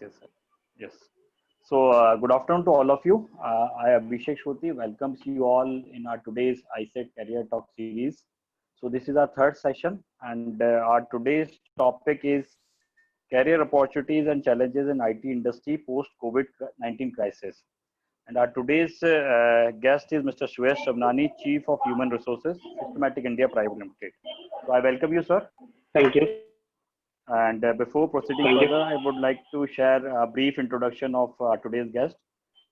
Yes, sir. Yes. So, good afternoon to all of you. I, Abhishek Shruti, welcomes you all in our today's ISET Career Talk series. So, this is our third session, and our today's topic is career opportunities and challenges in IT industry post COVID-19 crisis. And our today's guest is Mr. Suyash Shabnani, Chief of Human Resources, Systematic India Private Limited. So, I welcome you, sir. Thank you. And before proceeding Thank you. further, I would like to share a brief introduction of today's guest.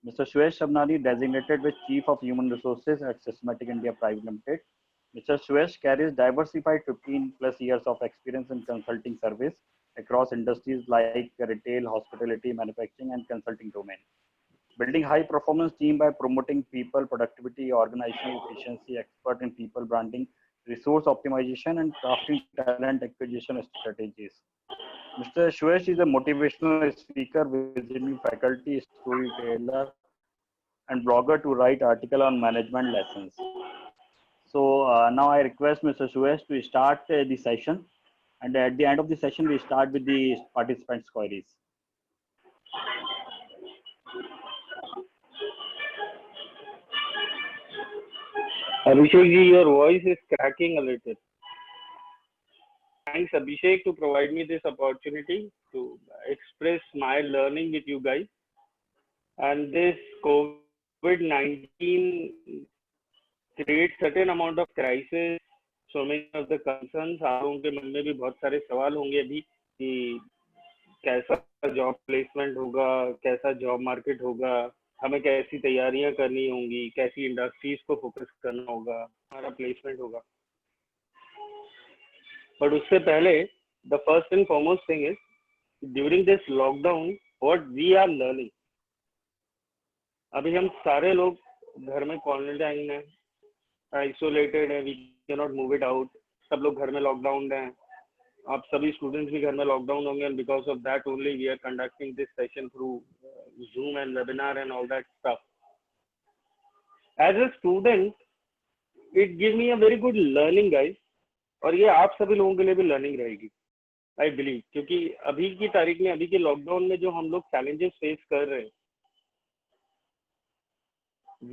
Mr. Suyash Shabnani, designated with Chief of Human Resources at Systematic India Private Limited. Mr. Suyash carries diversified 15 plus years of experience in consulting service across industries like retail, hospitality, manufacturing, and consulting domain. Building high performance team by promoting people productivity, organizational efficiency, expert in people branding, resource optimization, and crafting talent acquisition strategies. Mr. Suyash is a motivational speaker, visiting faculty, storyteller, and blogger to write article on management lessons. So now I request Mr. Suyash to start the session, and at the end of the session we start with the participants' queries. Abhishek ji, your voice is cracking a little. Thanks, Abhishek, to provide me this opportunity to express my learning with you guys. And this COVID-19 creates certain amount of crisis, so many of the concerns. आप लोगों के मन में भी बहुत सारे सवाल होंगे अभी कि कैसा जॉब प्लेसमेंट होगा, कैसा जॉब मार्केट होगा, हमें कैसी तैयारियां करनी होंगी, कैसी इंडस्ट्रीज को फोकस करना होगा, हमारा प्लेसमेंट होगा. बट उससे पहले the first and foremost thing is during this lockdown what we are learning. अभी हम सारे लोग घर में क्वारंटाइन है, आइसोलेटेड है, we can not move it out. सब लोग घर में लॉकडाउन हैं. आप सभी स्टूडेंट्स भी घर में लॉकडाउन होंगे, and because of that only we are conducting this session through Zoom and webinar and all that stuff. As a student, it gives me a very good learning, guys. और ये आप सभी लोगों के लिए भी लर्निंग रहेगी, आई बिलीव, क्योंकि अभी की तारीख में, अभी के लॉकडाउन में जो हम लोग चैलेंजेस फेस कर रहे हैं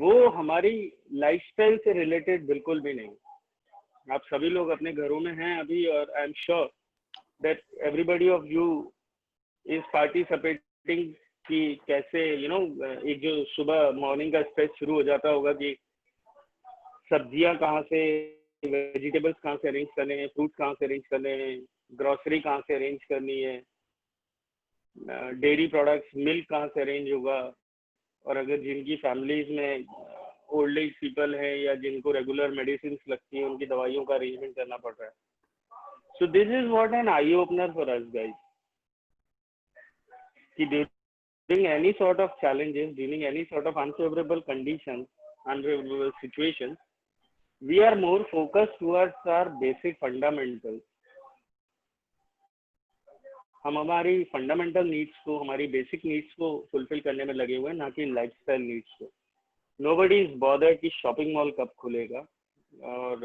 वो हमारी लाइफस्टाइल से रिलेटेड बिल्कुल भी नहीं. आप सभी लोग अपने घरों में हैं अभी, और I am sure that everybody of you is participating कि कैसे एक जो सुबह मॉर्निंग का स्ट्रेच शुरू हो जाता होगा कि सब्जियां कहाँ से, वेजिटेबल्स कहाँ से अरेंज करने हैं, फ्रूट्स कहाँ से अरेंज करने हैं, ग्रोसरी कहाँ से अरेंज करनी है, डेयरी प्रोडक्ट्स, मिल्क कहाँ से अरेंज होगा. और अगर जिनकी फैमिलीज में ओल्ड एज पीपल हैं या जिनको रेगुलर मेडिसिन लगती है, उनकी दवाइयों का अरेंजमेंट करना पड़ रहा है. So this is what an eye opener for us guys, कि during any sort of challenges, during any sort of unfavorable conditions, unfavorable situations, we are more focused towards our basic fundamentals. हम हमारी fundamental needs को, हमारी basic needs को fulfil करने में लगे हुए हैं, ना कि लाइफस्टाइल नीड्स को. नोबडी इज बॉदर्ड कि शॉपिंग मॉल कब खुलेगा और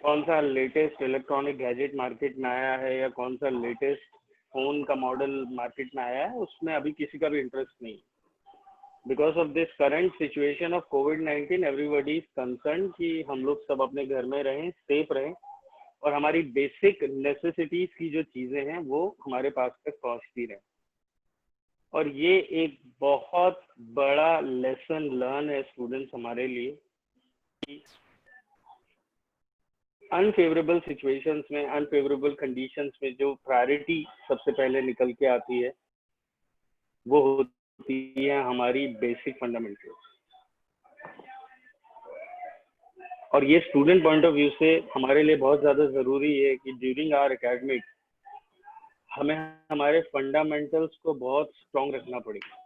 कौन सा लेटेस्ट इलेक्ट्रॉनिक गैजेट मार्केट में आया है या कौन सा लेटेस्ट फोन का मॉडल मार्केट में आया है. उसमें अभी किसी का भी इंटरेस्ट नहीं. Because of this current situation of covid everybody is concern कि हम लोग सब अपने घर में रहें, सेफ रहें, और हमारी बेसिक नेसेसिटीज की जो चीजें हैं वो हमारे पास तक पहुंचती रहें. और ये एक बहुत बड़ा लेसन लर्न है स्टूडेंट्स हमारे लिए कि अनफेवरेबल सिचुएशंस में, अनफेवरेबल कंडीशंस में जो प्रायोरिटी सबसे पहले निकल के आती है वो होती है हमारी बेसिक फंडामेंटल्स. और ये स्टूडेंट पॉइंट ऑफ व्यू से हमारे लिए बहुत ज्यादा जरूरी है कि ड्यूरिंग आवर एकेडमिक हमें हमारे फंडामेंटल्स को बहुत स्ट्रॉन्ग रखना पड़ेगा.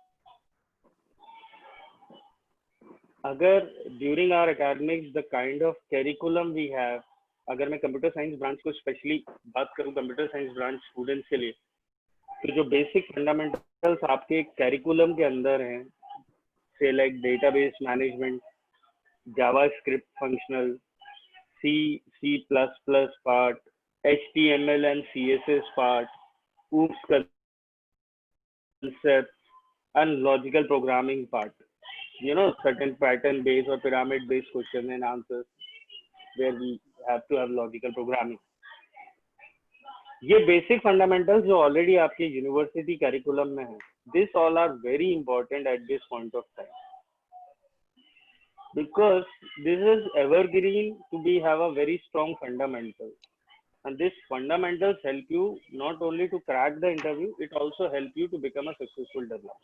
अगर during our academics the kind of curriculum we have, अगर मैं कंप्यूटर साइंस ब्रांच को स्पेशली बात करूं, कंप्यूटर साइंस ब्रांच स्टूडेंट्स के लिए, तो जो बेसिक फंडामेंटल्स आपके करिकुलम के अंदर हैं, से like database management, JavaScript functional, C++ part, HTML and CSS part, OOPS concepts and logical programming part. You know, certain pattern based or pyramid based question and answers where we have to have logical programming. ये basic fundamentals जो already आपके university curriculum में है, this all are very important at this point of time, because this is evergreen to be have a very strong fundamental, and these fundamentals help you not only to crack the interview, it also help you to become a successful developer.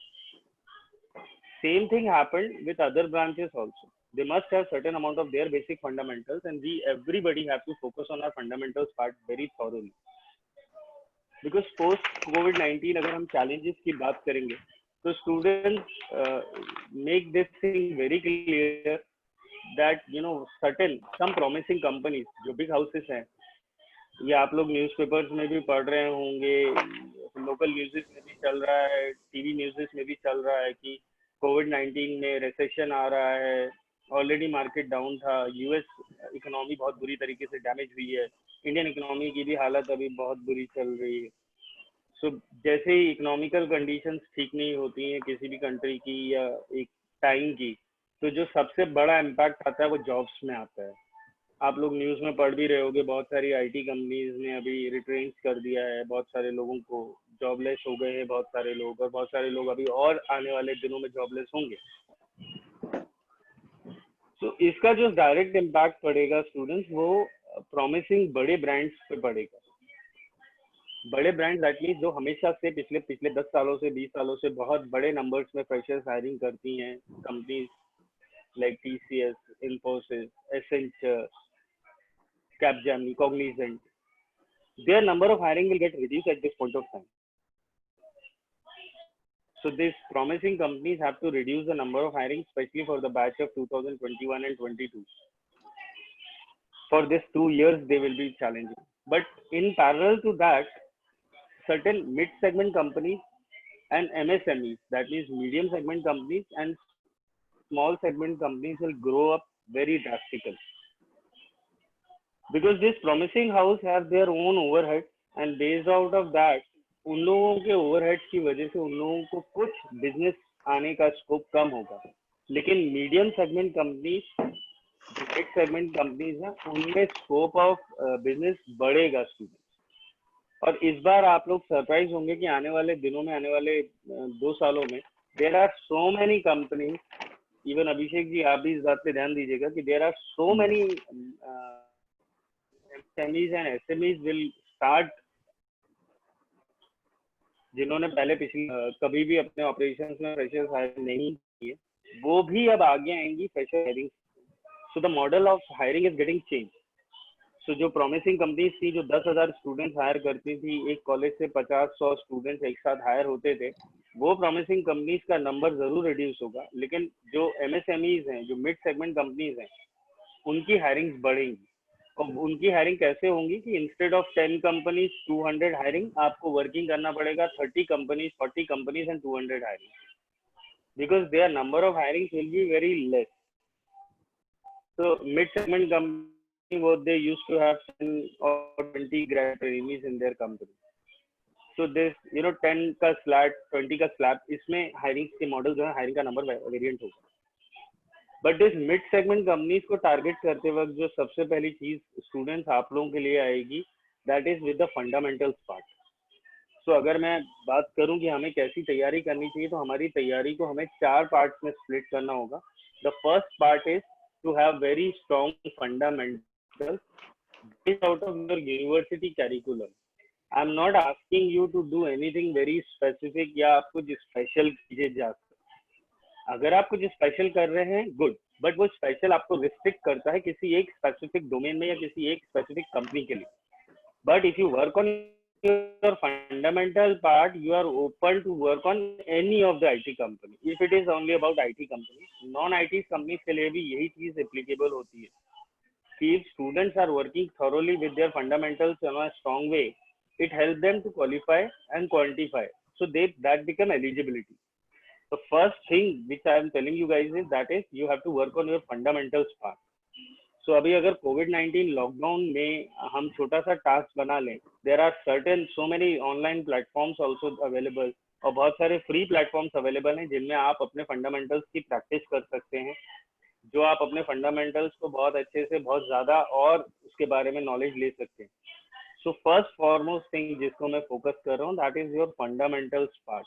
Same thing happened with other branches also. They must have certain amount of their basic fundamentals, and we everybody have to focus on our fundamentals part very thoroughly. Because post COVID-19 अगर हम challenges की बात करेंगे, तो students make this thing very clear that you know certain some promising companies जो big houses हैं, ये आप लोग न्यूज़पेपर्स में भी पढ़ रहे होंगे, लोकल न्यूज़ेस में भी चल रहा है, टीवी न्यूज़ेस में भी चल रहा है कि कोविड-19 में रिसेशन आ रहा है, ऑलरेडी मार्केट डाउन था, यूएस इकोनॉमी बहुत बुरी तरीके से डैमेज हुई है, इंडियन इकोनॉमी की भी हालत अभी बहुत बुरी चल रही है. सो जैसे ही इकोनॉमिकल कंडीशंस ठीक नहीं होती हैं किसी भी कंट्री की या एक टाइम की, तो जो सबसे बड़ा इम्पैक्ट आता है वो जॉब्स में आता है. आप लोग न्यूज़ में पढ़ भी रहे होगे, बहुत सारी आईटी कंपनीज ने अभी रिट्रेंच कर दिया है, बहुत सारे लोगों को जॉबलेस हो गए हैं बहुत सारे लोग, और बहुत सारे लोग अभी और आने वाले दिनों में जॉबलेस होंगे. तो इसका जो डायरेक्ट इम्पैक्ट पड़ेगा स्टूडेंट्स, वो प्रॉमिसिंग बड़े ब्रांड्स पे पड़ेगा. बड़े ब्रांड्स दैट मीन्स जो हमेशा से पिछले 10 सालों से 20 सालों से बहुत बड़े नंबर्स में फ्रेशर्स हायरिंग करती हैं, companies like TCS, Infosys, Accenture, Capgemini, Cognizant, their number of hiring will get reduced at this point of time. So these promising companies have to reduce the number of hiring, especially for the batch of 2021 and 22. For this 2 years, they will be challenging. But in parallel to that, certain mid-segment companies and MSMEs, that means medium segment companies and small segment companies, will grow up very drastically. Because this promising house have their own overhead, and based out of that, उन लोगों के overheads की वजह से उन लोगों को कुछ बिजनेस आने का स्कोप कम होगा. लेकिन medium segment companies, mid segment companies हैं, उनमें स्कोप ऑफ बिजनेस बढ़ेगा स्टूडेंट्स. और इस बार आप लोग सरप्राइज होंगे कि आने वाले दिनों में, आने वाले 2 सालों में, there are so many companies, even Abhishek ji आप भी इस बात पे ध्यान दीजिएगा कि there are so many MSMEs and SMEs will start, जिन्होंने पहले कभी भी अपने ऑपरेशंस में फ्रेशर्स हायर नहीं किए, वो भी अब आगे आएंगी fresher hiring. So the model of hiring is getting change. So जो प्रॉमिसिंग कंपनीज थी जो 10,000 स्टूडेंट्स हायर करती थी, एक कॉलेज से 50-100 स्टूडेंट्स एक साथ हायर होते थे, वो प्रॉमिसिंग कंपनीज का नंबर जरूर रिड्यूस होगा. लेकिन जो MSMEs हैं, जो मिड सेगमेंट कंपनीज हैं, उनकी हायरिंग बढ़ेंगी. और उनकी हायरिंग कैसे होंगी कि इंस्टेड ऑफ 10 कंपनीज 200 हायरिंग, आपको वर्किंग करना पड़ेगा 30 companies, 40 companies and 200 hiring, because their number of hiring will be very less. So mid segment company, what they used to have 10 or 20 grad trainees in their company. So this 10 का slab, 20 का slab, इसमें hiring के model जो है, hiring का number variant होगा. But इस mid segment companies को टारगेट करते वक्त जो सबसे पहली चीज स्टूडेंट्स आप लोगों के लिए आएगी, that is with the fundamentals part. So अगर मैं बात करूं कि हमें कैसी तैयारी करनी चाहिए, तो हमारी तैयारी को हमें 4 पार्ट्स में स्प्लिट करना होगा. The first part is to have very strong fundamentals based out of your university curriculum. I'm not asking you to do anything very specific या आप कुछ स्पेशल कीजिए जाकर. अगर आप कुछ स्पेशल कर रहे हैं, गुड, बट वो स्पेशल आपको रिस्ट्रिक्ट करता है किसी एक स्पेसिफिक डोमेन में या किसी एक स्पेसिफिक कंपनी के लिए. But if you work on your fundamental part, you are open to work on any of the IT company. If it is only about IT companies, non-IT companies के लिए भी यही चीज applicable होती है कि if students are working thoroughly with their fundamentals in a strong way, it helps them to qualify and quantify, so that become eligibility. The first thing which I am telling you guys is that is you have to work on your fundamentals part. So अभी अगर COVID-19 lockdown में हम छोटा सा task बना लें, there are certain so many online platforms also available और बहुत सारे फ्री प्लेटफॉर्म्स अवेलेबल हैं जिनमें आप अपने फंडामेंटल्स की प्रैक्टिस कर सकते हैं, जो आप अपने फंडामेंटल्स को बहुत अच्छे से बहुत ज़्यादा और उसके बारे में नॉलेज ले सकते हैं। सो फर्स्ट फॉरमोस्ट थिंग जिसको मैं फोकस कर रहा हूँ that is your fundamentals part.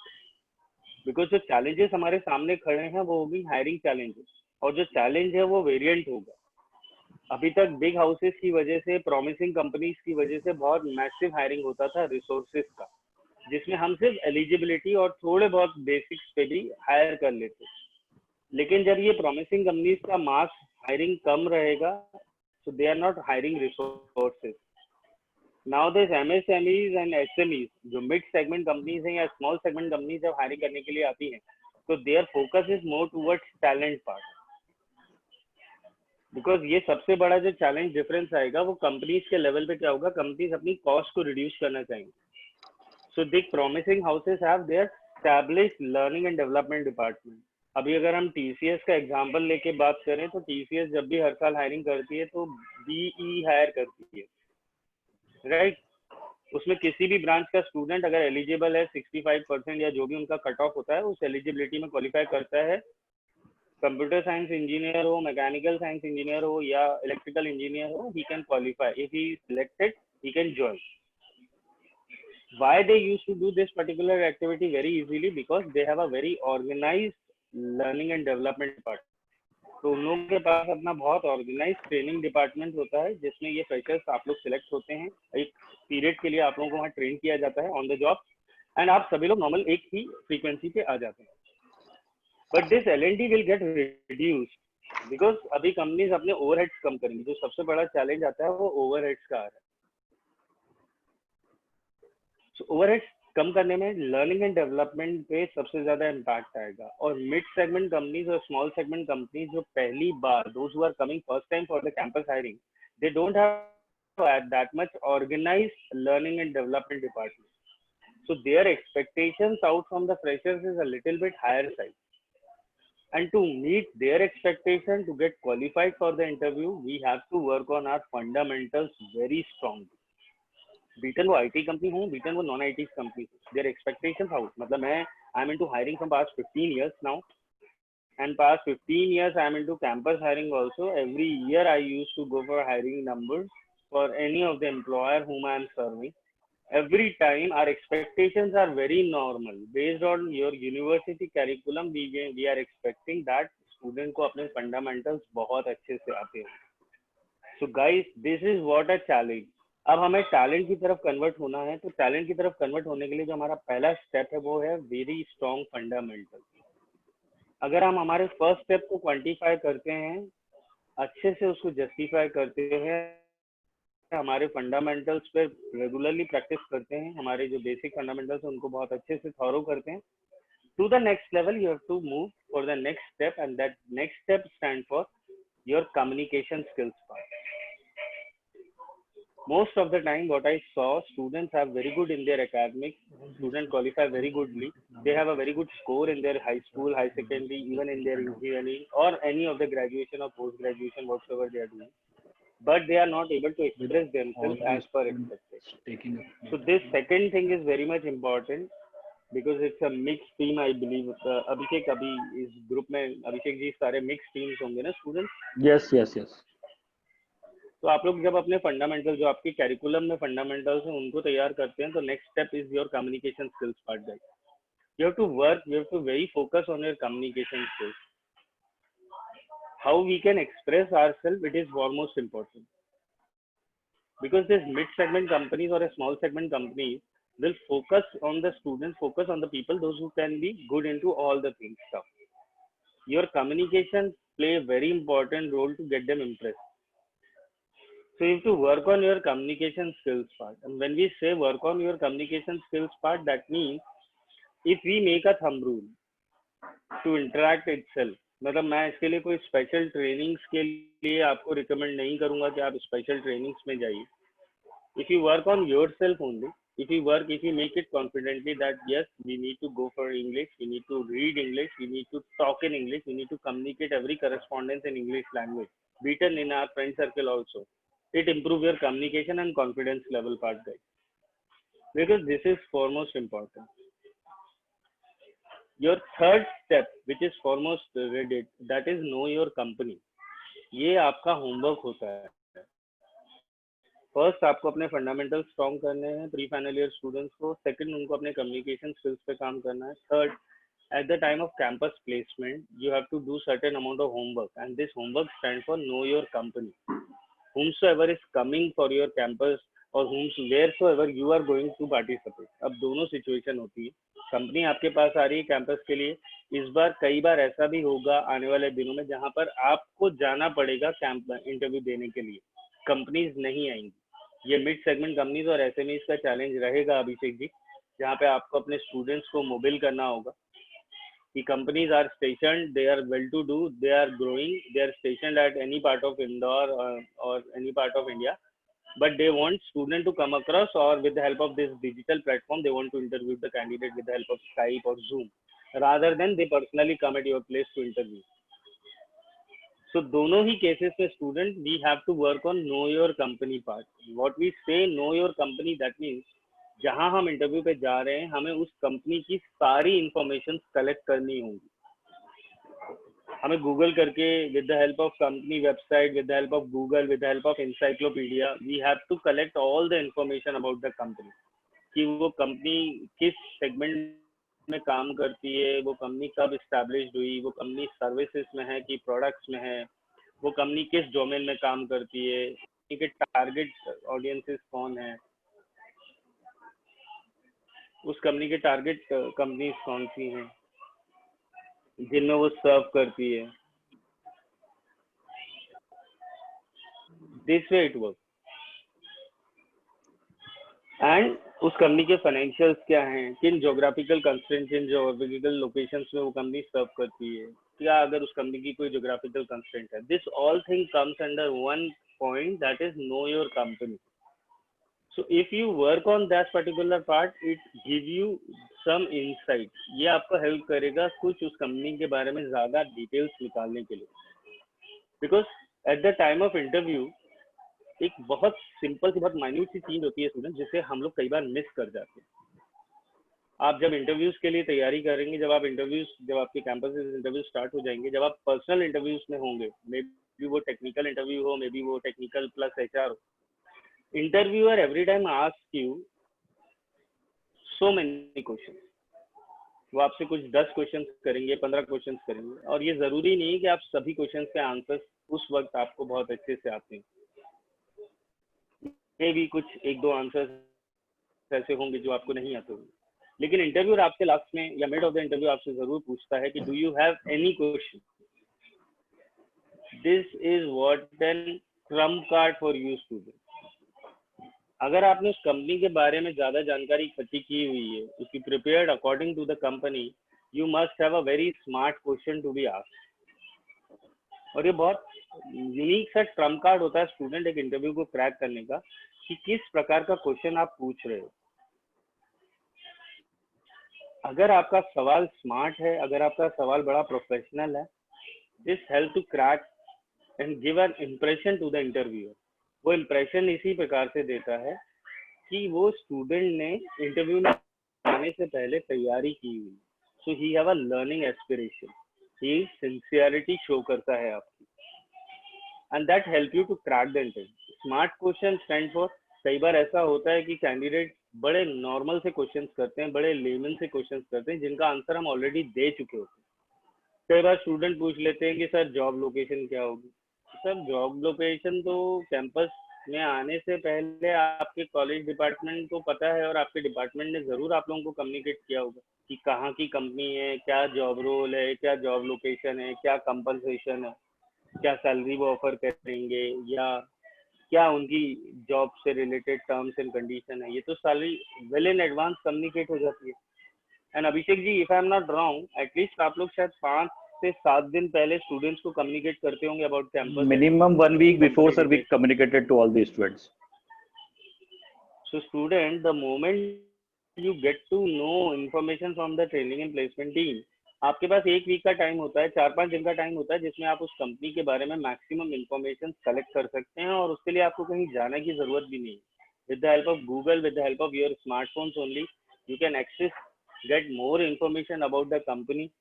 Because जो चैलेंजेस हमारे सामने खड़े हैं वो होगी हायरिंग चैलेंजेस, और जो चैलेंज है वो वेरिएंट होगा। अभी तक बिग हाउसेस की वजह से, प्रॉमिसिंग कंपनीज की वजह से बहुत मैसिव हायरिंग होता था रिसोर्सेज का, जिसमें हम सिर्फ एलिजिबिलिटी और थोड़े बहुत बेसिक्स पे भी हायर कर लेते। लेकिन जब ये प्रॉमिसिंग कंपनीज का मास हायरिंग कम रहेगा, so they are not hiring resources. Nowadays MSMEs and SMEs, जो मिड सेगमेंट कंपनीज हैं या स्मॉल सेगमेंट कंपनीज जब हायरिंग करने के लिए आती हैं, तो their focus is more towards talent part. Because ये सबसे बड़ा जो चैलेंज डिफरेंस आएगा वो कंपनीज के लेवल पे क्या होगा, कंपनीज अपनी कॉस्ट को रिड्यूस करना चाहेंगे। So big promising houses have their established learning and development department. अभी अगर हम टीसीएस का एग्जांपल लेके बात करें तो टीसीएस जब भी हर साल हायरिंग करती है तो बीई हायर करती है, राइट। उसमें किसी भी ब्रांच का स्टूडेंट अगर एलिजिबल है 65% या जो भी उनका कट ऑफ होता है उस एलिजिबिलिटी में क्वालिफाई करता है, कंप्यूटर साइंस इंजीनियर हो, मैकेनिकल साइंस इंजीनियर हो या इलेक्ट्रिकल इंजीनियर हो, he can qualify. If he is selected, he can join. Why they used to do this particular activity very easily? Because they have a very organized learning and development department. तो उन लोगों के पास अपना बहुत organise training department होता है, जिसमें ये फ्रेशर्स आप लोग सिलेक्ट होते हैं, एक पीरियड के लिए आप लोगों को वहाँ ट्रेन किया जाता है ऑन द जॉब, एंड आप सभी लोग नॉर्मल एक ही फ्रीक्वेंसी पे आ जाते हैं। But this L&D will get reduced because अभी कंपनीज अपने ओवरहेड्स कम करेंगी। जो सबसे बड़ा चैलेंज आता है वो ओवरहेड्स का आ रहा है। सो ओवरहेड्स कम करने में लर्निंग एंड डेवलपमेंट पे सबसे ज्यादा इम्पैक्ट आएगा। और मिड सेगमेंट कंपनीज और स्मॉल सेगमेंट कंपनीज जो पहली बार, those who are coming first time for the campus hiring, they don't have that much organised learning and development department. So their expectations out from the freshers is a little bit higher side, and to meet their expectation to get qualified for the interview, we have to work on our fundamentals very strongly. Beaten वो IT company हो, beaten वो non IT company हो, there expectations house, मतलब मैं I am into hiring from past 15 years now, and past 15 years I am into campus hiring also. Every year I used to go for hiring numbers for any of the employer whom I am serving. Every time our expectations are very normal based on your university curriculum. We are expecting that student को अपने fundamentals बहुत अच्छे से आते हैं. So guys, this is what a challenge. अब हमें talent की तरफ कन्वर्ट होना है, तो टैलेंट की तरफ कन्वर्ट होने के लिए जो हमारा पहला स्टेप है वो है वेरी स्ट्रॉन्ग फंडामेंटल। अगर हम हमारे फर्स्ट स्टेप को क्वांटिफाई करते हैं, अच्छे से उसको जस्टिफाई करते हैं, हमारे फंडामेंटल्स पे रेगुलरली प्रैक्टिस करते हैं, हमारे जो बेसिक फंडामेंटल्स हैं उनको बहुत अच्छे से थॉरो करते हैं, to the next level you have to move for the next step, and that next step stand for your communication skills part. Most of the time what I saw, students are very good in their academics, students qualify very goodly, they have a very good score in their high school, high secondary, even in their engineering or any of the graduation or post graduation whatsoever they are doing, but they are not able to express themselves as per expectation. So this second thing is very much important because it's a mixed team. I believe Abhishek, अभी इस group में अभिषेक जी सारे mixed teams होंगे ना students? yes. तो आप लोग जब अपने फंडामेंटल, जो आपके कैरिकुलम में फंडामेंटल्स हैं उनको तैयार करते हैं, तो next step is your communication skills part. Guys, you have to work, you have to very focus on your communication skills. How we can express ourself, it is almost important, because this mid segment companies or a small segment companies will focus on the students, focus on the people, those who can be good into all the things stuff. Your communication play a very important role to get them impressed. So you have to work on your communication skills part. And when we say work on your communication skills part, that means if we make a thumb rule to interact itself, मतलब मैं इसके लिए कोई special trainings के लिए आपको recommend नहीं करूंगा कि आप स्पेशल ट्रेनिंग्स में जाइए. If you work on yourself only, if you make it confidently that yes, we need to go for English, we need to read English, we need to talk in English, we need to communicate every correspondence in English language, beaten in our friend circle also, it improve your communication and confidence level part, guys, because this is foremost important. Your third step which is foremost Reddit, that is know your company. ये आपका homework होता है। First आपको अपने fundamental strong करने हैं pre final year students को। Second उनको अपने कम्युनिकेशन स्किल्स पे काम करना है। Third, at the time of campus placement you have to do certain amount of homework, and this homework stands for know your company. Whomsoever is coming for your campus or wheresoever you are going to participate, अब दोनों situation होती है। Company आपके पास आ रही है campus के लिए, इस बार कई बार ऐसा भी होगा आने वाले दिनों में जहां पर आपको जाना पड़ेगा कैंप इंटरव्यू देने के लिए, कंपनीज नहीं आएंगी। ये मिड सेगमेंट कंपनीज और एसएमईज का चैलेंज रहेगा अभिषेक जी, जहाँ पे आपको अपने स्टूडेंट्स को मोबाइल करना होगा। The companies are stationed, they are well to do, they are growing, they are stationed at any part of Indore or any part of India, but they want student to come across, or with the help of this digital platform they want to interview the candidate with the help of Skype or Zoom, rather than they personally come at your place to interview. So दोनों ही cases में student we have to work on know your company part. What we say know your company, that means जहां हम interview पे जा रहे हैं हमें उस कंपनी की सारी इंफॉर्मेशन कलेक्ट करनी होंगी। हमें गूगल करके with the help of company website, with the help of Google, with the help of encyclopedia, we have to collect all the information about the company, कि वो कंपनी किस segment में काम करती है, वो कंपनी कब इस्टेब्लिश्ड हुई, वो कंपनी सर्विसेज में है कि प्रोडक्ट्स में है, वो कंपनी किस डोमेन में काम करती है, उनके टारगेट ऑडियंसेस कौन है, उस कंपनी के टारगेट कंपनीज कौन सी हैं जिनमें वो सर्व करती है। This way it work. And उस कंपनी के फाइनेंशियल्स क्या हैं, किन ज्योग्राफिकल कंस्ट्रेंट्स, इन ज्योग्राफिकल लोकेशंस में वो कंपनी सर्व करती है, क्या अगर उस कंपनी की कोई ज्योग्राफिकल कंस्ट्रेंट है। This all thing comes under one point, that is know your company. So if you work on that particular part, it give you some insight. ये आपको हेल्प करेगा कुछ उस कंपनी के बारे में ज्यादा डिटेल्स निकालने के लिए. Because at the time of interview एक बहुत सिंपल सी, बहुत माइन्यूट सी चीज होती है स्टूडेंट, जिसे हम लोग कई बार मिस कर जाते हैं. आप जब इंटरव्यूज के लिए तैयारी करेंगे, जब आपके कैंपस इंटरव्यू स्टार्ट हो जाएंगे, जब आप पर्सनल इंटरव्यूज में होंगे, मे बी वो टेक्निकल इंटरव्यू हो, मे बी वो टेक्निकल प्लस एचआर हो, interviewer every time asks you so many questions. वो आपसे कुछ 10 क्वेश्चंस करेंगे, 15 क्वेश्चंस करेंगे, और ये जरूरी नहीं कि आप सभी क्वेश्चंस के आंसर्स उस वक्त आपको बहुत अच्छे से आते हैं. ये भी कुछ 1-2 आंसर्स ऐसे होंगे जो आपको नहीं आते होंगे, लेकिन इंटरव्यूअर आपसे लास्ट में या मिड ऑफ द इंटरव्यू आपसे जरूर पूछता है कि do you have any question. This is what an Trump card for you student. अगर आपने उस कंपनी के बारे में ज्यादा जानकारी इकट्ठी की हुई है, उसकी prepared according to the company, you must have a very smart question to be asked. और ये बहुत यूनिक सा ट्रम्प कार्ड होता है स्टूडेंट एक इंटरव्यू को क्रैक करने का, कि किस प्रकार का क्वेश्चन आप पूछ रहे हो. अगर आपका सवाल स्मार्ट है, अगर आपका सवाल बड़ा प्रोफेशनल है, this help to crack and give an impression to the interviewer. वो इम्प्रेशन इसी प्रकार से देता है कि वो स्टूडेंट ने इंटरव्यू में आने से पहले तैयारी की हुई, so he have a learning aspiration, ही सिंसियरिटी शो करता है आपकी, and that help you to crack the interview. Smart question stand for, कई बार ऐसा होता है कि कैंडिडेट बड़े नॉर्मल से क्वेश्चंस करते हैं, बड़े लेमन से क्वेश्चंस करते हैं, जिनका आंसर हम ऑलरेडी दे चुके होते हैं. कई बार स्टूडेंट पूछ लेते हैं कि सर जॉब लोकेशन क्या होगी. सर जॉब लोकेशन तो कैंपस में आने से पहले आपके कॉलेज डिपार्टमेंट को पता है, और आपके डिपार्टमेंट ने जरूर आप लोगों को कम्युनिकेट किया होगा कि कहाँ की कंपनी है, क्या जॉब रोल है, क्या जॉब लोकेशन है, क्या कंपनसेशन है, क्या सैलरी वो ऑफर करेंगे, या क्या उनकी जॉब से रिलेटेड टर्म्स एंड कंडीशन है. ये तो सारी वेल इन एडवांस कम्युनिकेट हो जाती है. And Abhishek ji, if I am not wrong, at least आप लोग शायद 5 से 7 दिन पहले स्टूडेंट्स को कम्युनिकेट करते होंगे about campus. Minimum 1 week before, sir, we communicated to all the students. So student, the moment you get to know information from the training and placement team, आपके पास 1 वीक का टाइम होता है, 4-5 दिन का time होता है, जिसमें आप उस कंपनी के बारे में मैक्सिमम इंफॉर्मेशन कलेक्ट कर सकते हैं, और उसके लिए आपको कहीं जाने की जरूरत भी नहीं. With the help of Google, with the help of your smartphones only, you can access get more information about the company.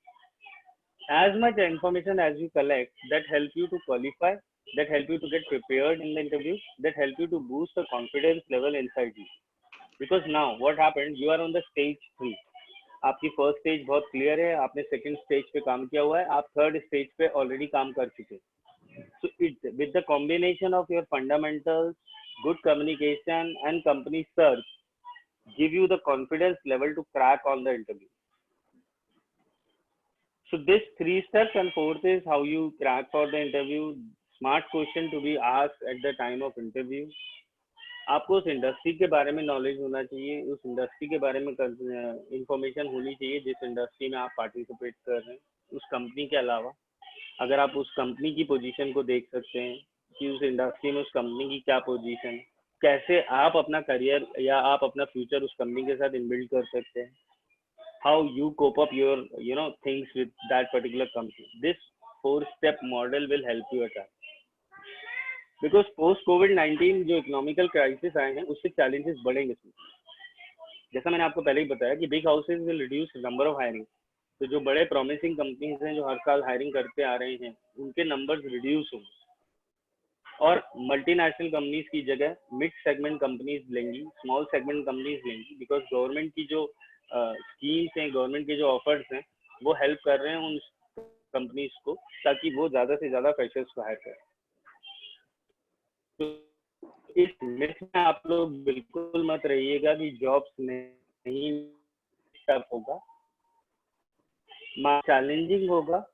As much information as you collect, that help you to qualify, that help you to get prepared in the interview, that help you to boost the confidence level inside you. Because now what happened, you are on the stage 3. आपकी first stage बहुत clear है, आपने second stage पे काम किया हुआ है, आप थर्ड स्टेज पे ऑलरेडी काम कर चुके हैं. So it with the combination of your fundamentals, good communication and company search give you the confidence level to crack on the interview. So this 3 steps, and fourth is how you crack for the interview. Smart question to be asked at the time of interview. आपको उस industry के बारे में knowledge होना चाहिए, उस industry के बारे में इंफॉर्मेशन होनी चाहिए जिस इंडस्ट्री में आप पार्टिसिपेट कर रहे हैं. उस कंपनी के अलावा अगर आप उस कंपनी की पोजीशन को देख सकते हैं कि उस इंडस्ट्री में उस कंपनी की क्या पोजीशन है, कैसे आप अपना करियर या आप अपना फ्यूचर उस कंपनी के साथ इनबिल्ड कर सकते हैं, how you cope up your things with that particular company. This 4-step model will help you attack. Because post covid जो इकोनॉमिकल क्राइसिस आए हैं उससे चैलेंजेस बढ़ेंगे. जैसा मैंने आपको पहले ही बताया कि big houses will reduce number of hiring. तो जो बड़े प्रॉमिसिंग कंपनीज हैं जो हर साल हायरिंग करते आ रहे हैं उनके नंबर्स रिड्यूस होंगे और मल्टीनेशनल कंपनीज की जगह मिड सेगमेंट कंपनीज लेंगी, स्मॉल सेगमेंट कंपनीज लेंगी. बिकॉज गवर्नमेंट की जो स्कीम्स हैं, गवर्नमेंट के जो ऑफर्स हैं वो हेल्प कर रहे हैं उन कंपनीज को ताकि वो ज़्यादा से ज़्यादा फ्रेशर्स को हायर करें. तो इस मिथ में आप लोग बिल्कुल मत रहिएगा कि जॉब्स नहीं टफ होगा, चैलेंजिंग होगा.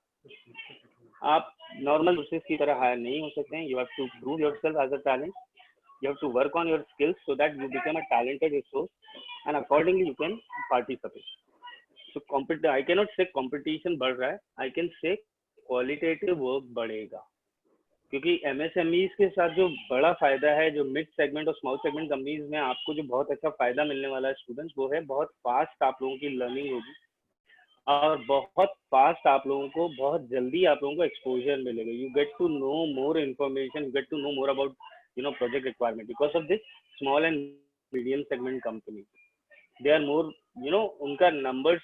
आप नॉर्मल रिसोर्सेज की तरह हायर नहीं हो सकते हैं. You have to prove yourself as a talent. You have to work on your skills so that you become a talented resource and accordingly you can participate. So I can not say competition बढ़ रहा है, I can say qualitative work बढ़ेगा. क्योंकि MSMEs के साथ जो बड़ा फायदा है, जो मिड सेगमेंट और स्मॉल सेगमेंट कंपनीज में आपको जो बहुत अच्छा फायदा मिलने वाला है स्टूडेंट्स, वो है बहुत फास्ट आप लोगों की लर्निंग होगी और बहुत फास्ट आप लोगों को बहुत जल्दी आप लोगों को एक्सपोजर मिलेगा. You get to know more information, you get to know more about project requirement. Because of this small and medium segment company, they are more उनका नंबर्स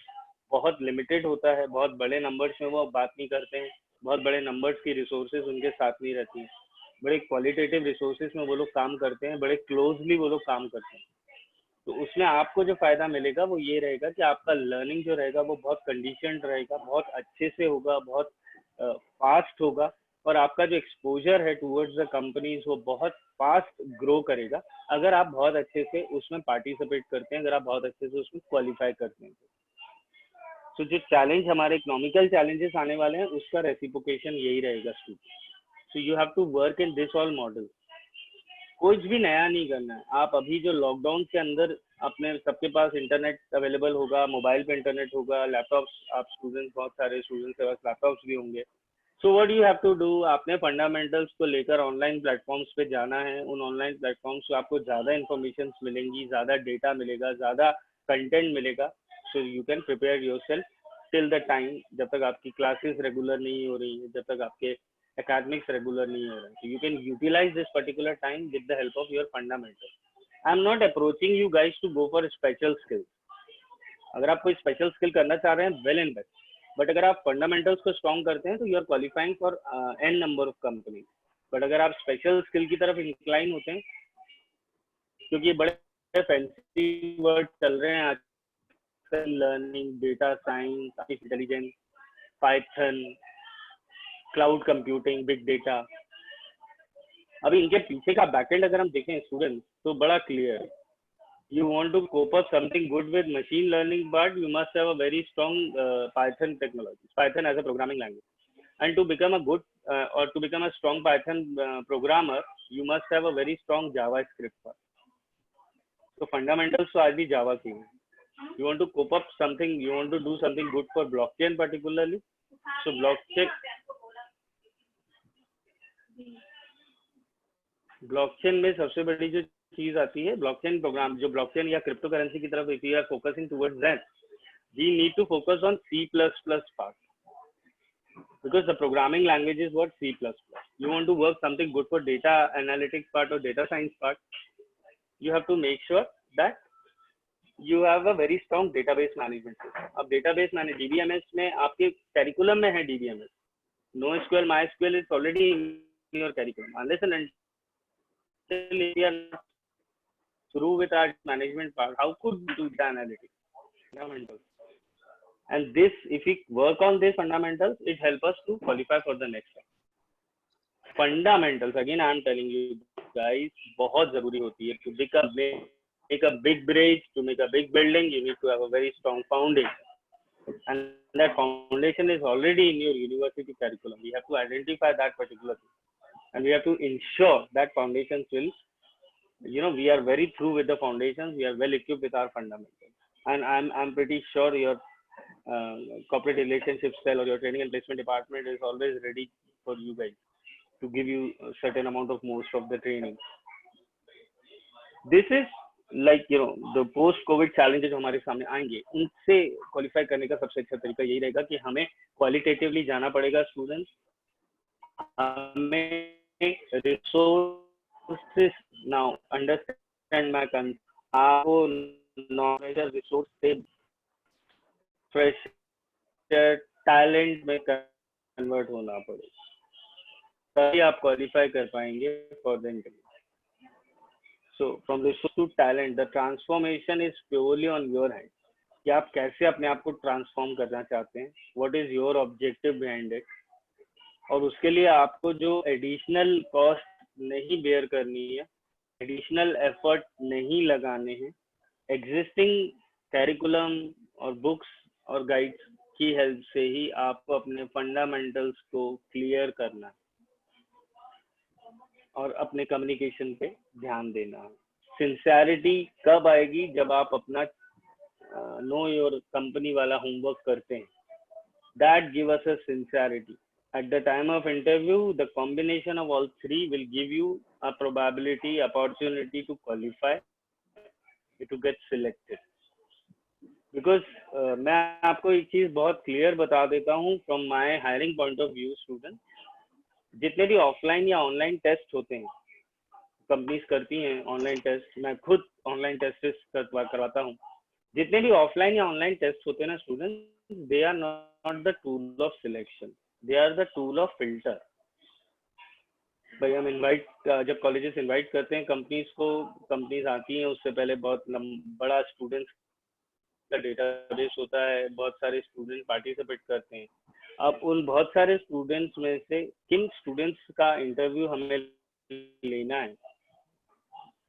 बहुत लिमिटेड होता है. बहुत बड़े नंबर्स में वो बात नहीं करते हैं, बहुत बड़े नंबर्स की रिसोर्सेज उनके साथ नहीं रहती हैं. बड़े क्वालिटेटिव रिसोर्सेज में वो लोग काम करते हैं, बड़े क्लोजली वो लोग काम करते हैं. तो उसमें आपको जो फायदा मिलेगा वो ये रहेगा कि आपका लर्निंग जो रहेगा वो बहुत कंडीशनड रहेगा, बहुत अच्छे से होगा, बहुत फास्ट होगा और आपका जो एक्सपोजर है टूवर्ड्स द कंपनीज वो बहुत फास्ट ग्रो करेगा अगर आप बहुत अच्छे से उसमें पार्टिसिपेट करते हैं, अगर आप बहुत अच्छे से उसमें क्वालिफाई करते हैं. तो जो चैलेंज हमारे इकोनॉमिकल चैलेंजेस आने वाले हैं उसका रेसिप्रोकेशन यही रहेगा student. So you have to work in this all model. कुछ भी नया नहीं करना है. आप अभी जो लॉकडाउन के अंदर अपने सबके पास इंटरनेट अवेलेबल होगा, मोबाइल पे इंटरनेट होगा, लैपटॉप्स, आप स्टूडेंट्स बहुत सारे स्टूडेंट्स के पास लैपटॉप्स भी होंगे. So what you have to do, आपने फंडामेंटल्स को लेकर ऑनलाइन प्लेटफॉर्म्स पे जाना है. उन ऑनलाइन प्लेटफॉर्म्स पे आपको ज़्यादा इन्फॉर्मेशन मिलेंगी, ज़्यादा डेटा मिलेगा, ज़्यादा कंटेंट मिलेगा. So you can prepare yourself till the time जब तक आपकी क्लासेस रेगुलर नहीं हो रही है, जब तक आपके एकेडमिक्स रेगुलर नहीं हो रहे हैं. So you can utilize this particular time with the help of your fundamentals. I'm not approaching you guys to go for special skills. अगर आप कोई स्पेशल स्किल करना चाह रहे हैं, वेल एंड बेस्ट. बट अगर आप फंडामेंटल्स को स्ट्रॉन्ग करते हैं तो you are qualifying for an number of company. But अगर आप स्पेशल स्किल की तरफ इंक्लाइन होते हैं, क्योंकि ये बड़े फैंसी वर्ड चल रहे हैं आज, learning, data science, artificial intelligence, Python, cloud computing, big data. अभी इनके पीछे का बैकएंड अगर हम देखें स्टूडेंट्स तो बड़ा क्लियर है. You want to cope up something good with machine learning, but you must have a very strong Python technology, Python as a programming language. And to become a good or to become a strong Python programmer, you must have a very strong JavaScript part. So fundamentals to आज भी Java की है. You want to cope up something, you want to do something good for blockchain particularly. So blockchain में सबसे बड़ी जो चीज आती है ब्लॉकचेन प्रोग्राम, जो ब्लॉकचेन या क्रिप्टो करेंसी की तरफ if you are focusing towards that, we need to focus on C++ part because the programming language is what C++. You want to work something good for data analytics part or data science part, you have to make sure that you have a very strong database management system. अब database manage DBMS में आपके curriculum में है DBMS. NoSQL, MySQL is already in your curriculum. Unless and until we are not through with our management part, how could we do data analytics? Fundamentals. And this, if we work on these fundamentals, it helps us to qualify for the next step. Fundamentals, again I am telling you guys, बहुत जरूरी होती है. To make a big bridge, to make a big building, you need to have a very strong foundation. And that foundation is already in your university curriculum. We have to identify that particular thing. And we have to ensure that foundations will, we are very through with the foundations. We are well equipped with our fundamentals. And I'm pretty sure your corporate relationship cell or your training and placement department is always ready for you guys to give you a certain amount of most of the training. This is like the post covid challenges जो हमारे सामने आएंगे, उनसे qualify करने का सबसे अच्छा तरीका यही रहेगा कि हमें क्वालिटेटिवली जाना पड़ेगा स्टूडेंट्स. हमें resources now understand my concept. आपको नॉलेज रिसोर्स से फ्रेशर टैलेंट में कन्वर्ट होना पड़ेगा, तभी आप क्वालिफाई कर पाएंगे for the interview. So from resource to talent, the transformation is purely on your hand. कि आप कैसे अपने आप को ट्रांसफॉर्म करना चाहते हैं, what is your objective behind it, और उसके लिए आपको जो एडिशनल कॉस्ट नहीं बेयर करनी है, एडिशनल एफर्ट नहीं लगाने हैं, एग्जिस्टिंग कैरिकुलम और बुक्स और गाइड्स की हेल्प से ही आपको अपने फंडामेंटल्स को क्लियर करना है और अपने कम्युनिकेशन पे ध्यान देना है. सिंसियरिटी कब आएगी? जब आप अपना नो योर कंपनी वाला होमवर्क करते हैं. That give us a sincerity. At the time of interview, the combination of all three will give you a probability, opportunity to qualify, to get selected. Because मैं आपको एक चीज बहुत clear बता देता हूँ from my hiring point of view, student, जितने भी ऑफलाइन या ऑनलाइन टेस्ट होते हैं, कंपनीज करती हैं ऑनलाइन टेस्ट, मैं खुद ऑनलाइन टेस्ट करवाता हूँ. जितने भी ऑफलाइन या ऑनलाइन टेस्ट होते हैं ना student, they are not the tool of selection, they are the tool of filter. भाई हम इनवाइट, जब कॉलेजेस इनवाइट करते हैं कंपनीज को, कंपनीज आती हैं, उससे पहले बहुत बड़ा स्टूडेंट्स का डेटाबेस होता है, बहुत सारे स्टूडेंट पार्टिसिपेट करते हैं. अब उन बहुत सारे स्टूडेंट्स में से किन स्टूडेंट्स का इंटरव्यू हमें लेना है,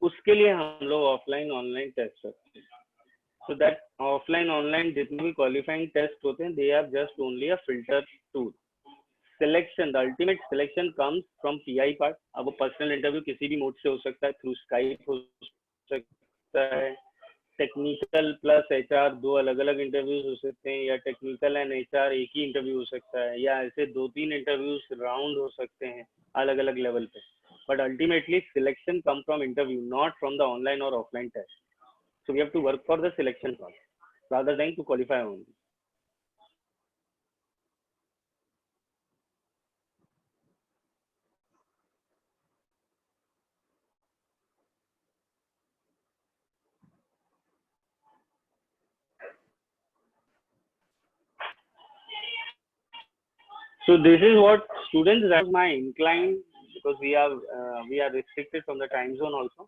उसके लिए हम लोग ऑफलाइन ऑनलाइन टेस्ट करते हैं. सो दैट ऑफलाइन ऑनलाइन जितने भी क्वालिफाइंग टेस्ट होते हैं, they are just only a filter tool. Selection, the ultimate selection comes from PI part. अब वो पर्सनल इंटरव्यू किसी भी मोड से हो सकता है, थ्रू स्काइप हो सकता है, टेक्निकल प्लस एचआर दो अलग अलग इंटरव्यूज हो सकते हैं, या टेक्निकल एंड एचआर एक ही इंटरव्यू हो सकता है, या ऐसे 2-3 इंटरव्यूज राउंड हो सकते हैं अलग अलग लेवल पे. But ultimately selection come from interview, not from the online और offline test. So we have to work for the selection part rather than to qualify only. So this is what students, that is my incline, because we are restricted from the time zone also.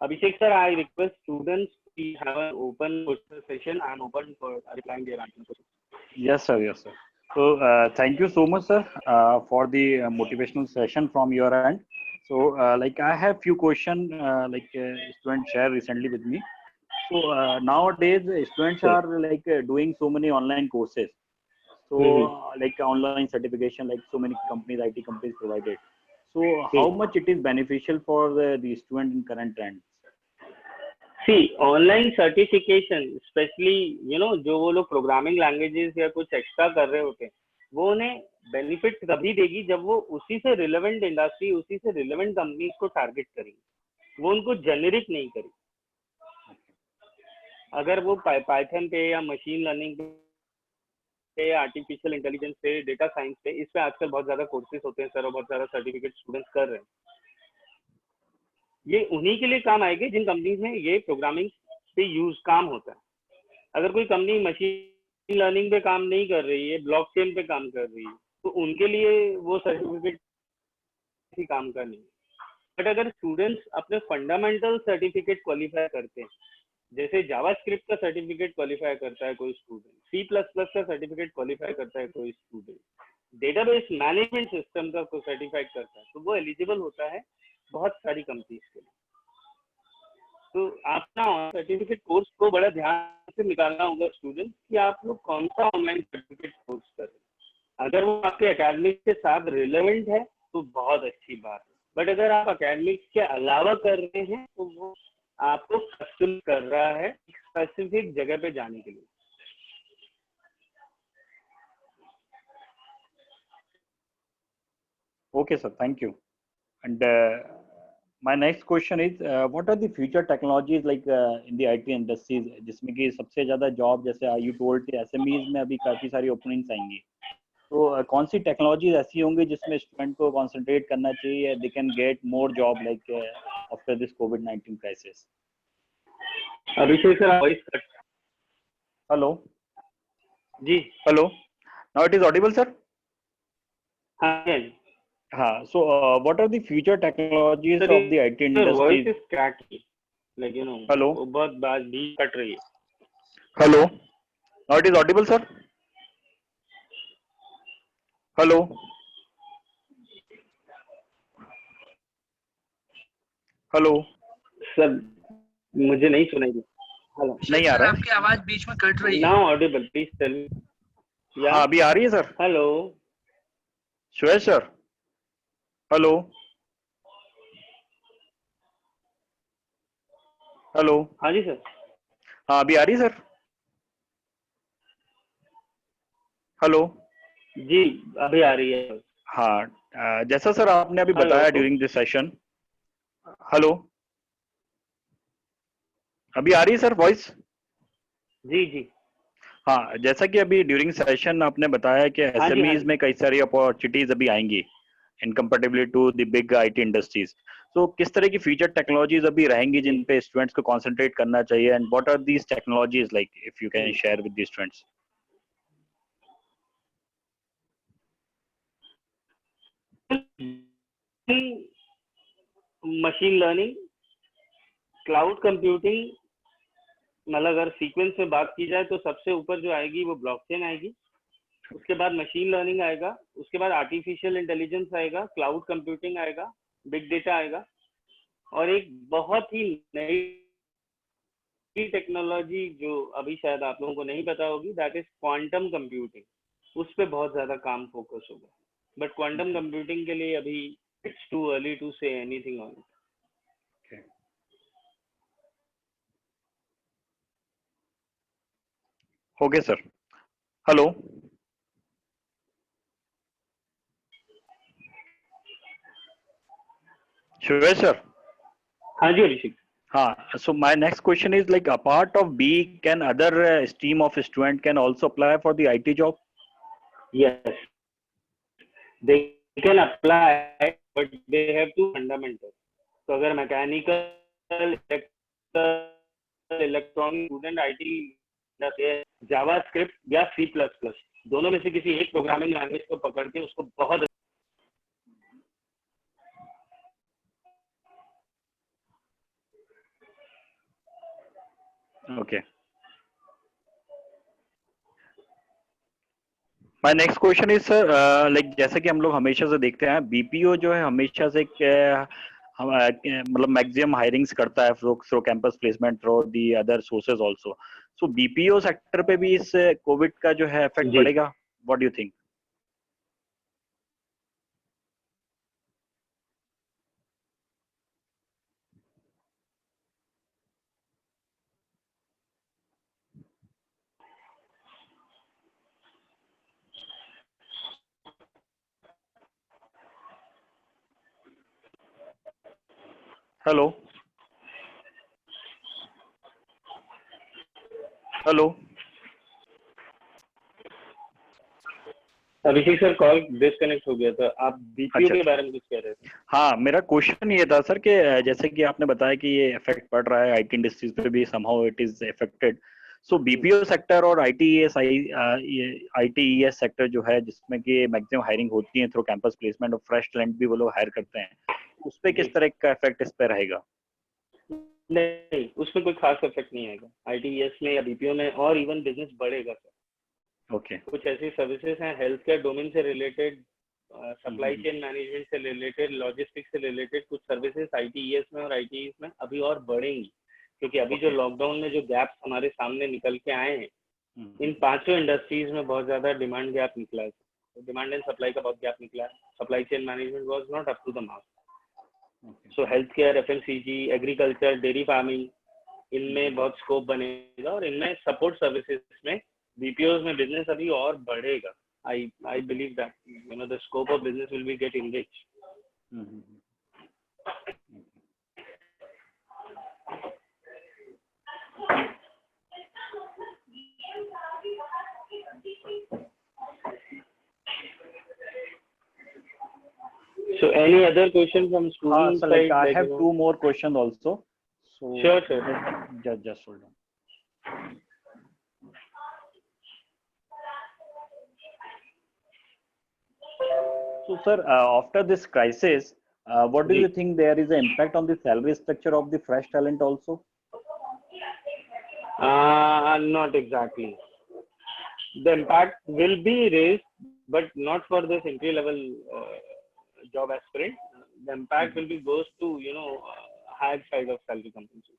Abhishek sir, I request students to have an open question session. I am open for replying their answers. Yes sir, yes sir. So thank you so much sir for the motivational session from your end. So like I have few question students share recently with me. So nowadays students are like doing so many online courses. So like online certification, like so many companies, IT companies provided. So how much it is beneficial for the student in current trends? See, online certification, especially जो वो लोग programming languages या कुछ extra कर रहे होते हैं, वो उन्हें बेनिफिट तभी देगी जब वो उसी से रिलेवेंट इंडस्ट्री, उसी से रिलेवेंट कंपनीज को टारगेट करेंगे. वो उनको जेनेरिक नहीं करेगी. अगर वो पाइथन पे या मशीन लर्निंग पे, आर्टिफिशियल इंटेलिजेंस पे, डेटा साइंस पे, इस पे आजकल बहुत ज्यादा कोर्सेज होते हैं सर, और बहुत ज्यादा सर्टिफिकेट स्टूडेंट्स कर रहे हैं. ये उन्हीं के लिए काम आएंगे जिन कंपनीज में ये प्रोग्रामिंग पे यूज काम होता है। अगर कोई कंपनी मशीन लर्निंग पे काम नहीं कर रही है, ब्लॉकचेन पे काम कर रही है, तो उनके लिए वो सर्टिफिकेट किसी काम का नहीं। बट अगर स्टूडेंट्स अपने फंडामेंटल सर्टिफिकेट क्वालिफाई करते हैं, जैसे जावास्क्रिप्ट का सर्टिफिकेट क्वालिफाई करता है कोई स्टूडेंट, सी प्लस प्लस का सर्टिफिकेट क्वालिफाई करता है कोई स्टूडेंट, डेटाबेस मैनेजमेंट सिस्टम का कोई सर्टिफाइड करता है, तो वो एलिजिबल होता है बहुत सारी कंपनीज के लिए। तो आप ना सर्टिफिकेट कोर्स को बड़ा ध्यान से निकालना होगा स्टूडेंट कि आप लोग कौन सा ऑनलाइन सर्टिफिकेट कोर्स कर रहे हैं। अगर वो आपके एकेडमिक के साथ रिलेवेंट है तो बहुत अच्छी बात है, बट अगर आप एकेडमिक के अलावा कर रहे हैं तो वो आपको कस्टम कर रहा है स्पेसिफिक जगह पे जाने के लिए। Okay, sir. Thank you. And my next question is, what are the future technologies like in the IT industries, जिसमें कि सबसे ज़्यादा जॉब, जैसे you told कि SMEs में अभी काफ़ी सारी ओपनिंग्स आएंगी, तो कौन सी टेक्नोलॉजीज ऐसी होंगी जिसमें स्टूडेंट को कंसंट्रेट करना चाहिए, they can get more job like after this कोविड-19 crisis? Abhishek sir, voice cut. Hello ji, hello, now it is audible sir? हाँ हाँ, so what are the future technologies of the IT voice industry? Is cracky, like you know, hello वो बहुत बात भी cut रही है। Hello, now it is audible sir? Hello hello sir मुझे नहीं सुनाई दी। हेलो, नहीं आ रहा है? आपकी आवाज बीच में कट रही है। Now audible, please tell me. हाँ, अभी आ रही है sir? Hello Suresh sir, hello hello, हाँ जी सर। हाँ अभी आ रही है सर? हेलो, जी अभी आ रही है। हाँ, जैसा सर आपने अभी हेलो बताया ड्यूरिंग दिस सेशन। हेलो, अभी आ रही है सर वॉइस? जी जी हाँ, जैसा कि अभी ड्यूरिंग सेशन आपने बताया कि हाँ जी एसएमईज में कई सारी अपॉर्चुनिटीज अभी आएंगी in comparatively to the big IT industries. तो किस तरह की फ्यूचर टेक्नोलॉजीज अभी रहेंगी जी जिन पे स्टूडेंट्स को कंसंट्रेट करना चाहिए, and what are these technologies like, if you can share with the students? Machine learning, cloud computing, मतलब अगर सीक्वेंस में बात की जाए तो सबसे ऊपर जो आएगी वो ब्लॉकचेन आएगी, उसके बाद मशीन लर्निंग आएगा, उसके बाद आर्टिफिशियल इंटेलिजेंस आएगा, क्लाउड कंप्यूटिंग आएगा, बिग डेटा आएगा, और एक बहुत ही नई टेक्नोलॉजी जो अभी शायद आप लोगों को नहीं पता होगी, दैट इज क्वांटम कंप्यूटिंग। उस पर बहुत ज्यादा काम फोकस होगा, बट क्वांटम कंप्यूटिंग के लिए अभी it's too early to say anything on it. Okay sir. Hello Suresh sir. हाँ जी अभिषेक। हाँ, so my next question is like, apart of B, can other stream of student can also apply for the IT job? Yes, they can apply, but they have to fundamentals. तो अगर mechanical, electronic student IT Java script या C plus plus, दोनों में से किसी एक programming language को पकड़ के उसको बहुत Okay. My next question is sir, like जैसा कि हम लोग हमेशा से देखते हैं, बीपीओ जो है हमेशा से मतलब मैक्सिमम हायरिंग्स करता है through campus placement, through the other sources also. So BPO sector पे भी इस कोविड का जो है इफेक्ट जी। पड़ेगा? What do you think? Hello hello Abhishek sir call disconnect हो गया था, आप बीपीओ अच्छा के अच्छा। बारे में कुछ कह रहे थे। हाँ, मेरा क्वेश्चन ये था सर कि जैसे कि आपने बताया कि ये इफेक्ट पड़ रहा है आईटी इंडस्ट्रीज पे भी, somehow it is affected. So BPO sector और आईटीईएस सेक्टर जो है, जिसमें कि मैक्सिमम हायरिंग होती है थ्रू कैंपस प्लेसमेंट और फ्रेश टैलेंट भी वो लोग हायर करते हैं, उस पे जी किस तरह का इफेक्ट इस पे रहेगा? नहीं, उसमें कोई खास इफेक्ट नहीं आएगा आईटीएस में या बीपीओ में, और इवन बिजनेस बढ़ेगा सर। ओके। कुछ ऐसी सर्विसेज हैं हेल्थ केयर डोमेन से रिलेटेड, सप्लाई चेन मैनेजमेंट से रिलेटेड, लॉजिस्टिक्स से रिलेटेड कुछ सर्विसेज आईटीईएस में और आईटीईएस में अभी और बढ़ेंगी, क्योंकि अभी जो ओके। लॉकडाउन में जो गैप्स हमारे सामने निकल के आए हैं, इन पांचों इंडस्ट्रीज में बहुत ज्यादा डिमांड गैप निकला है, डिमांड एंड सप्लाई का बहुत गैप निकला है। Supply chain management was not up to the mark. So health care, FMCG, agriculture, dairy farming, इनमें बहुत स्कोप बनेगा, और इनमें सपोर्ट सर्विसेज में, बीपीओज में बिजनेस अभी और बढ़ेगा। I believe that the scope of business will be get enriched. So any other question from student so side? I have two more questions also. So Sure. Just hold on. So sir, after this crisis, what do you think there is an impact on the salary structure of the fresh talent also? Not exactly. The impact will be raised, but not for this entry level job aspirant. The impact will be goes to higher side of salary compensation.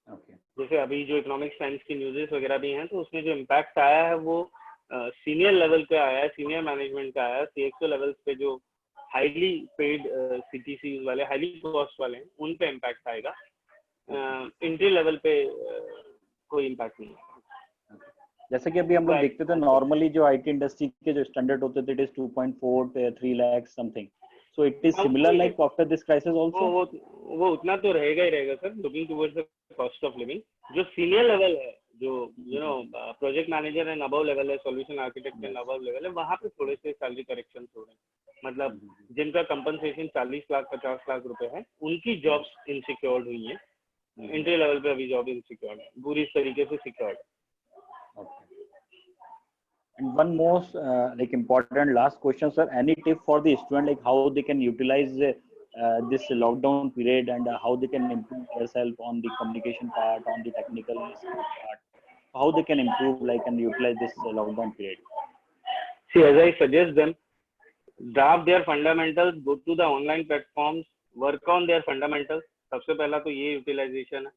Okay. जैसे अभी जो economic science की न्यूज़ेस वगैरह भी हैं, तो उसमें जो इम्पैक्ट आया है वो सीनियर लेवल पे आया है, सीनियर मैनेजमेंट का आया है। सीएक्सओ लेवल्स पे जो हाईली पेड सीटीसी वाले, हाईली कॉस्ट वाले हैं, उन पे इम्पैक्ट आएगा। एंट्री लेवल पे कोई इम्पैक्ट नहीं है। जैसे कि अभी हम लोग देखते थे नॉर्मली जो आईटी इंडस्ट्री के जो स्टैंडर्ड होते थे, it is 2.4 3 lakh something, so it is similar like after this crisis also? वो उतना तो रहेगा ही रहेगा sir, looking towards the cost of living. जो सीनियर लेवल है, जो project manager and above level है, solution architect and above level है, वहां पे थोड़े से सैलरी करेक्शन हो रहे हैं। मतलब जिनका कंपनसेशन 40 लाख 50 लाख रुपए है, उनकी जॉब्स इनसिक्योर्ड हुई है। एंट्री लेवल पे अभी जॉब इनसिक्योर्ड है, पूरी तरीके से सिक्योर्ड है। And one most important last question, sir. Any tip for the student, like how they can utilize this lockdown period, and how they can improve themselves on the communication part, on the technical skills part, how they can improve and utilize this lockdown period? See, as I suggest them, draft their fundamentals, go to the online platforms, work on their fundamentals. सबसे पहला तो ये utilisation है।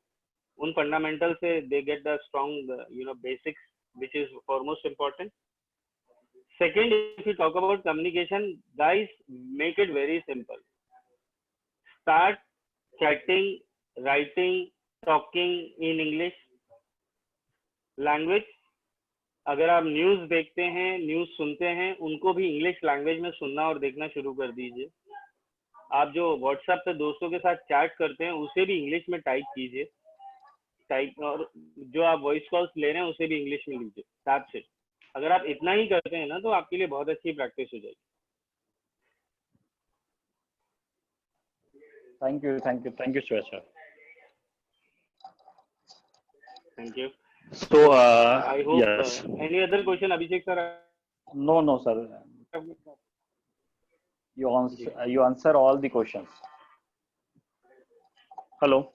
उन fundamental से they get the strong basics, which is foremost important. Second, if you talk about communication, guys, make it very simple. Start chatting, writing, talking in English language. अगर आप news देखते हैं, न्यूज़ सुनते हैं, उनको भी इंग्लिश लैंग्वेज में सुनना और देखना शुरू कर दीजिए। आप जो व्हाट्सएप पे दोस्तों के साथ चैट करते हैं, उसे भी इंग्लिश में टाइप कीजिए, और जो आप वॉइस कॉल्स ले रहे हैं उसे भी इंग्लिश में लीजिए। That's it. अगर आप इतना ही करते हैं ना, तो आपके लिए बहुत अच्छी प्रैक्टिस हो जाएगी। Thank you, Shweta. Thank you. So, I hope yes. Any other question, Abhishek sir? No, sir. You answer all the questions. Hello.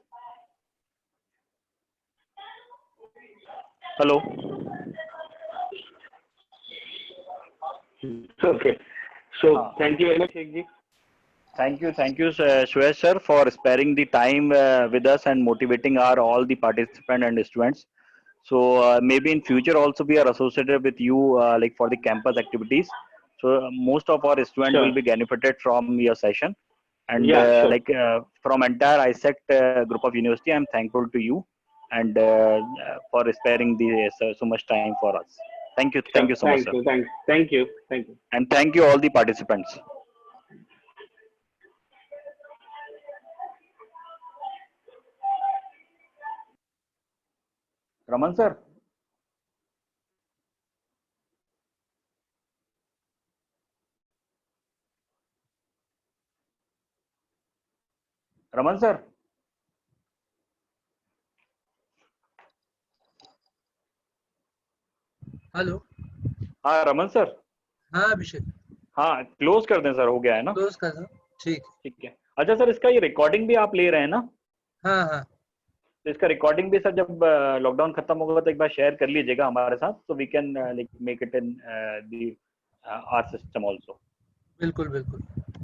Okay. So thank you very much, Sheikh ji. Thank you, Shwesh sir, for sparing the time with us and motivating all the participants and students. So maybe in future also we are associated with you for the campus activities. So most of our students will be benefited from your session. And from entire ISEC group of university, I'm thankful to you and for sparing so much time for us. Thank you so much, sir. Thank you. And thank you all the participants. Raman sir. Raman sir, hello. हाँ Raman sir, हाँ अभिषेक, हाँ close कर दें sir, हो गया है ना? Close कर दो। ठीक। ठीक है। अच्छा सर, इसका ये रिकॉर्डिंग भी आप ले रहे हैं ना? हाँ हाँ तो इसका रिकॉर्डिंग भी सर जब लॉकडाउन खत्म होगा तो एक बार शेयर कर लीजिएगा हमारे साथ, तो we can make it in the hour system also. बिल्कुल बिल्कुल।